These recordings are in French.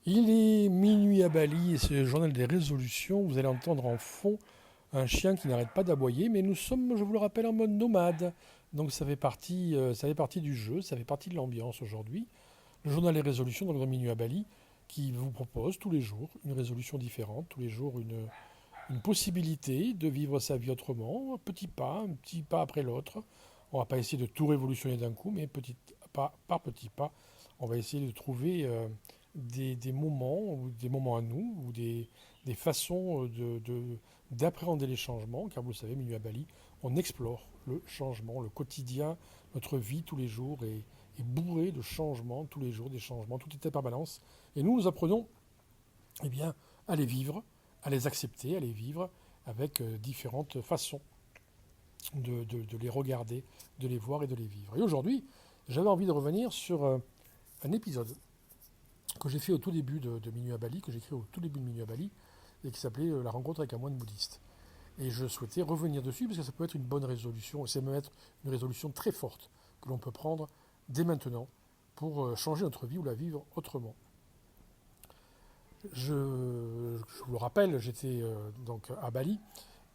Il est minuit à Bali et c'est le journal des résolutions. Vous allez entendre en fond un chien qui n'arrête pas d'aboyer, mais nous sommes, je vous le rappelle, en mode nomade. Donc ça fait partie du jeu, ça fait partie de l'ambiance aujourd'hui. Le journal des résolutions, donc dans Minuit à Bali, qui vous propose tous les jours une résolution différente, tous les jours une possibilité de vivre sa vie autrement, un petit pas après l'autre. On va pas essayer de tout révolutionner d'un coup, mais petit pas par petit pas, on va essayer de trouver des moments, ou des moments à nous, ou des façons d'appréhender les changements, car vous le savez, Minuit à Bali, on explore le changement, le quotidien, notre vie tous les jours est bourré de changements, tous les jours, des changements, tout est en permanence. Et nous apprenons eh bien, à les vivre, à les accepter, à les vivre avec différentes façons de les regarder, de les voir et de les vivre. Et aujourd'hui, j'avais envie de revenir sur un épisode que j'ai fait au tout début de Minuit à Bali, que j'ai écrit au tout début de Minuit à Bali, et qui s'appelait La rencontre avec un moine bouddhiste. Et je souhaitais revenir dessus parce que ça peut être une bonne résolution, et c'est même être une résolution très forte que l'on peut prendre dès maintenant pour changer notre vie ou la vivre autrement. Je vous le rappelle, j'étais donc à Bali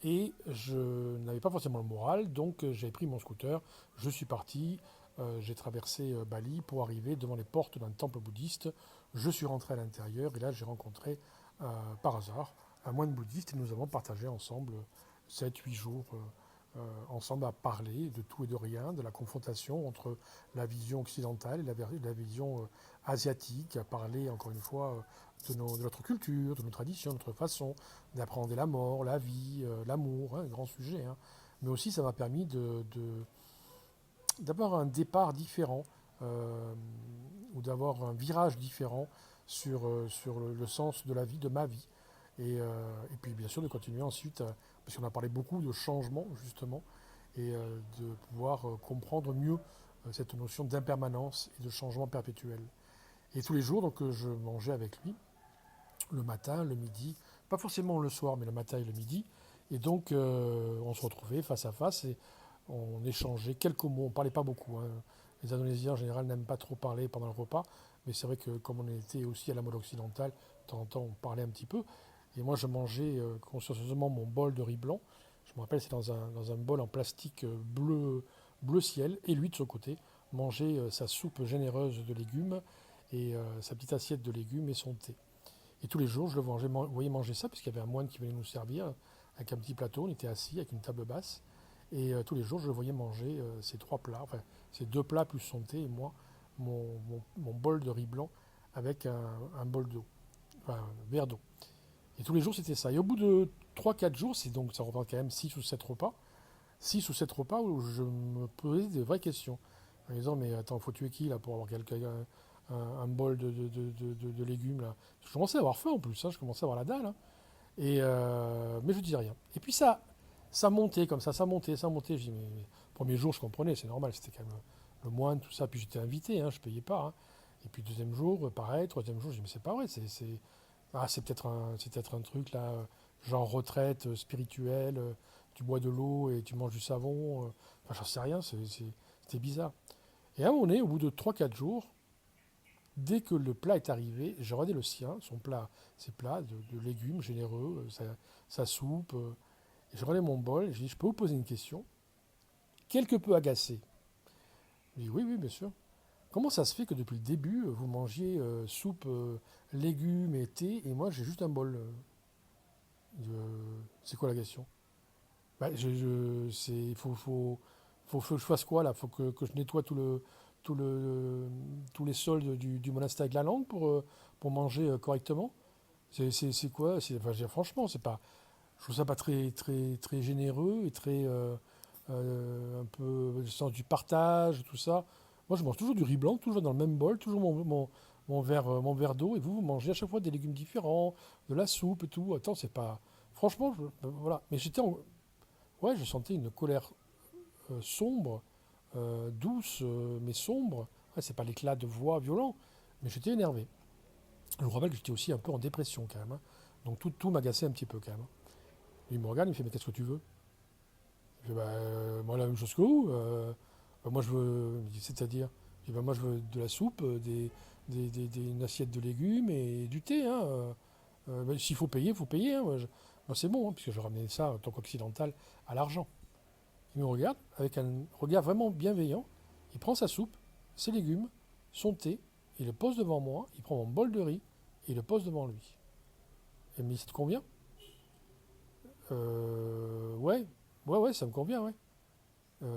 et je n'avais pas forcément le moral, donc j'ai pris mon scooter, je suis parti, j'ai traversé Bali pour arriver devant les portes d'un temple bouddhiste. Je suis rentré à l'intérieur et là j'ai rencontré par hasard un moine bouddhiste et nous avons partagé ensemble 7 8 jours ensemble à parler de tout et de rien, de la confrontation entre la vision occidentale et la vision asiatique, à parler encore une fois de notre culture, de nos traditions, de notre façon d'appréhender la mort, la vie, l'amour, hein, un grand sujet. Hein. Mais aussi ça m'a permis d'avoir un départ différent ou d'avoir un virage différent sur le sens de la vie, de ma vie. Et puis bien sûr de continuer ensuite, parce qu'on a parlé beaucoup de changement justement, et de pouvoir comprendre mieux cette notion d'impermanence et de changement perpétuel. Et tous les jours, donc, je mangeais avec lui, le matin, le midi, pas forcément le soir, mais le matin et le midi. Et donc, on se retrouvait face à face et on échangeait quelques mots. On ne parlait pas beaucoup. Hein. Les Indonésiens, en général, n'aiment pas trop parler pendant le repas. Mais c'est vrai que comme on était aussi à la mode occidentale, de temps en temps, on parlait un petit peu. Et moi, je mangeais consciencieusement mon bol de riz blanc. Je me rappelle, c'est dans un bol en plastique bleu ciel. Et lui, de son côté, mangeait sa soupe généreuse de légumes et sa petite assiette de légumes et son thé. Et tous les jours, je le voyais manger ça, puisqu'il y avait un moine qui venait nous servir avec un petit plateau. On était assis avec une table basse. Et tous les jours, je le voyais manger ces 3 plats, enfin ces 2 plats plus son thé, et moi, mon bol de riz blanc avec un bol d'eau, enfin un verre d'eau. Et tous les jours, c'était ça. Et au bout de 3 4 jours, donc ça représente quand même 6 ou 7 repas, 6 ou 7 repas où je me posais des vraies questions. En disant, mais attends, faut tuer qui là pour avoir un bol de légumes là. Je commençais à avoir faim en plus, hein, je commençais à avoir la dalle. Hein. Mais je disais rien. Et puis ça montait comme ça montait, ça montait. Je dis, mais premier jour, je comprenais, c'est normal, c'était quand même le moine, tout ça. Puis j'étais invité, hein, je payais pas. Hein. Et puis deuxième jour, pareil, troisième jour, je dis, mais c'est pas vrai, c'est peut-être un truc là, genre retraite spirituelle, tu bois de l'eau et tu manges du savon. Enfin, j'en sais rien, c'était bizarre. Et à un moment donné, au bout de 3 4 jours, dès que le plat est arrivé, j'ai regardé le sien, ses plats de légumes généreux, sa soupe. Et j'ai regardé mon bol, et j'ai dit, je peux vous poser une question? Quelque peu agacé. Il dit, oui, oui, bien sûr. Comment ça se fait que depuis le début, vous mangiez soupe, légumes et thé, et moi j'ai juste un bol C'est quoi la question? Bah, faut que je fasse quoi là? Faut que je nettoie tout le, tous les sols du monastère avec la langue pour manger correctement? C'est quoi? Enfin, franchement, c'est pas, je trouve ça pas très généreux et très un peu le sens du partage, tout ça. Moi, je mange toujours du riz blanc, toujours dans le même bol, toujours mon verre d'eau, et vous mangez à chaque fois des légumes différents, de la soupe et tout. Attends, c'est pas. Franchement, voilà. Mais ouais, je sentais une colère sombre, douce, mais sombre. Ouais, c'est pas l'éclat de voix violent, mais j'étais énervé. Je vous rappelle que j'étais aussi un peu en dépression quand même. Hein. Donc tout m'agaçait un petit peu quand même. Il me regarde, il me fait, mais qu'est-ce que tu veux? Je dis, bah, moi la même chose que vous. Bah, moi je veux, c'est-à-dire, je dis, bah, moi je veux de la soupe, une assiette de légumes et du thé. Hein. S'il faut payer, il faut payer. Hein. Moi, c'est bon, hein, puisque je ramenais ça, en tant qu'occidental, à l'argent. Il me regarde avec un regard vraiment bienveillant. Il prend sa soupe, ses légumes, son thé, il le pose devant moi. Il prend mon bol de riz et il le pose devant lui. Et il me dit, ça te convient? Ouais, ouais, ça me convient, ouais. Il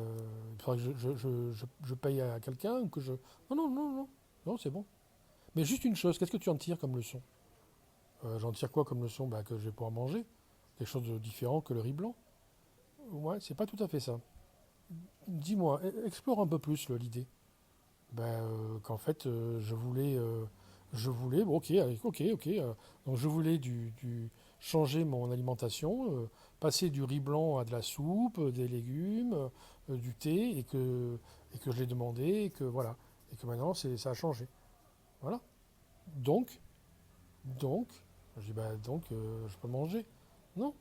faudrait que je paye à quelqu'un ou que je... Non, non, non, non, non, c'est bon. Mais juste une chose, qu'est-ce que tu en tires comme leçon? J'en tire quoi comme leçon? Bah, que je vais pouvoir manger. Quelque chose de différent que le riz blanc. Ouais, c'est pas tout à fait ça. Dis-moi, explore un peu plus l'idée. Ben, qu'en fait, je voulais, bon, ok, ok. Donc je voulais changer mon alimentation, passer du riz blanc à de la soupe, des légumes, du thé, et que je l'ai demandé, voilà, et que maintenant ça a changé. Voilà. Donc, donc, je dis, ben, donc, je peux manger. Non.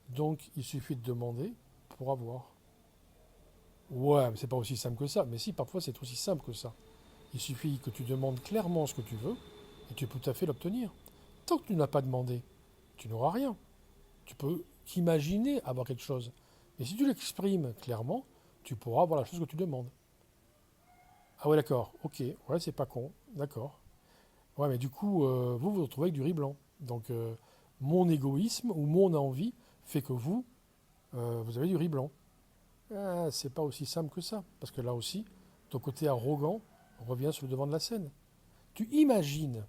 Donc, il suffit de demander pour avoir. Ouais, mais c'est pas aussi simple que ça. Mais si, parfois c'est aussi simple que ça. Il suffit que tu demandes clairement ce que tu veux et tu peux tout à fait l'obtenir. Tant que tu n'as pas demandé, tu n'auras rien. Tu peux qu'imaginer avoir quelque chose. Mais si tu l'exprimes clairement, tu pourras avoir la chose que tu demandes. Ah ouais, d'accord, ok, ouais, c'est pas con, d'accord. Ouais, mais du coup, vous vous retrouvez avec du riz blanc. Donc, mon égoïsme ou mon envie fait que vous avez du riz blanc. Ah, c'est pas aussi simple que ça. Parce que là aussi, ton côté arrogant revient sur le devant de la scène. Tu imagines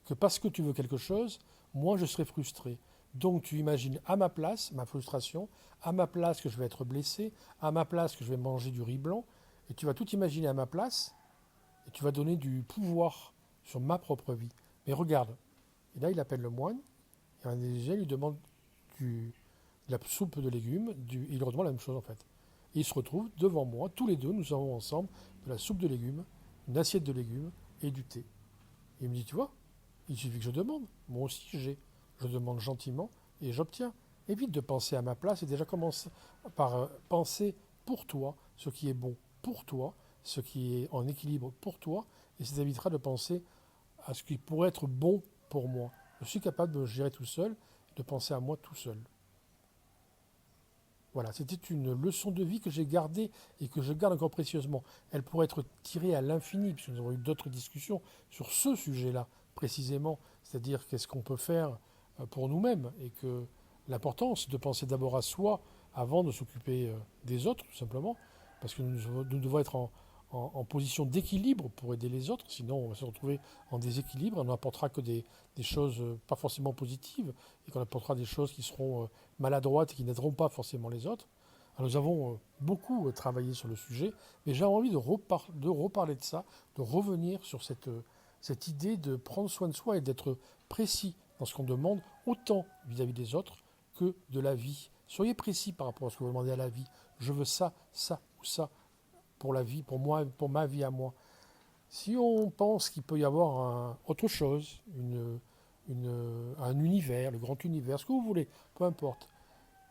que parce que tu veux quelque chose, moi je serai frustré. Donc tu imagines à ma place ma frustration, à ma place que je vais être blessé, à ma place que je vais manger du riz blanc, et tu vas tout imaginer à ma place, et tu vas donner du pouvoir sur ma propre vie. Mais regarde, et là il appelle le moine, et un indigène lui demande de la soupe de légumes, il leur demande la même chose en fait. Et ils se retrouvent devant moi, tous les deux, nous avons ensemble de la soupe de légumes, une assiette de légumes et du thé. Et il me dit, tu vois, il suffit que je demande. Moi aussi, j'ai. Je demande gentiment et j'obtiens. Évite de penser à ma place et déjà commence par penser pour toi ce qui est bon pour toi, ce qui est en équilibre pour toi, et ça t'évitera de penser à ce qui pourrait être bon pour moi. Je suis capable de me gérer tout seul, de penser à moi tout seul. Voilà, c'était une leçon de vie que j'ai gardée et que je garde encore précieusement. Elle pourrait être tirée à l'infini, puisque nous avons eu d'autres discussions sur ce sujet-là, précisément, c'est-à-dire qu'est-ce qu'on peut faire pour nous-mêmes, et que l'importance de penser d'abord à soi avant de s'occuper des autres, tout simplement, parce que nous devons être en position d'équilibre pour aider les autres, sinon on va se retrouver en déséquilibre, on n'apportera que des choses pas forcément positives, et qu'on apportera des choses qui seront maladroites et qui n'aideront pas forcément les autres. Alors nous avons beaucoup travaillé sur le sujet, mais j'ai envie de reparler de ça, de revenir sur cette idée de prendre soin de soi et d'être précis dans ce qu'on demande, autant vis-à-vis des autres que de la vie. Soyez précis par rapport à ce que vous demandez à la vie. Je veux ça, ça ou ça pour la vie, pour moi, pour ma vie à moi. Si on pense qu'il peut y avoir autre chose, un univers, le grand univers, ce que vous voulez, peu importe.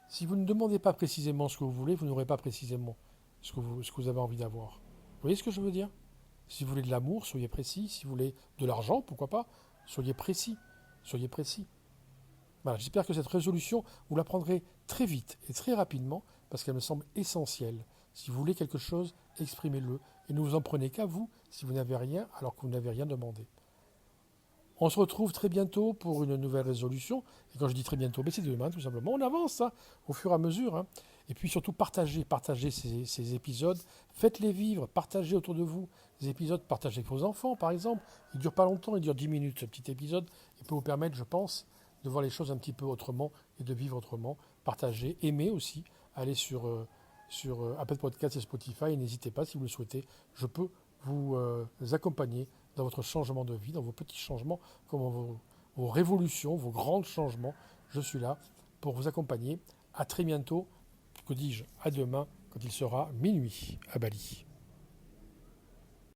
Si vous ne demandez pas précisément ce que vous voulez, vous n'aurez pas précisément ce que vous avez envie d'avoir. Vous voyez ce que je veux dire? Si vous voulez de l'amour, soyez précis. Si vous voulez de l'argent, pourquoi pas? Soyez précis. Soyez précis. Voilà, j'espère que cette résolution, vous la prendrez très vite et très rapidement, parce qu'elle me semble essentielle. Si vous voulez quelque chose, exprimez-le. Et ne vous en prenez qu'à vous si vous n'avez rien, alors que vous n'avez rien demandé. On se retrouve très bientôt pour une nouvelle résolution. Et quand je dis très bientôt, c'est demain tout simplement. On avance hein, au fur et à mesure. Hein. Et puis surtout, partagez ces épisodes. Faites-les vivre, partagez autour de vous ces épisodes. Partagez avec vos enfants, par exemple. Il ne dure pas longtemps, il dure 10 minutes, ce petit épisode. Il peut vous permettre, je pense, de voir les choses un petit peu autrement et de vivre autrement. Partagez, aimez aussi. Allez sur Apple Podcast et Spotify. Et n'hésitez pas, si vous le souhaitez, je peux vous accompagner dans votre changement de vie, dans vos petits changements, comme vos révolutions, vos grands changements. Je suis là pour vous accompagner. À très bientôt. Que dis-je? À demain, quand il sera minuit à Bali.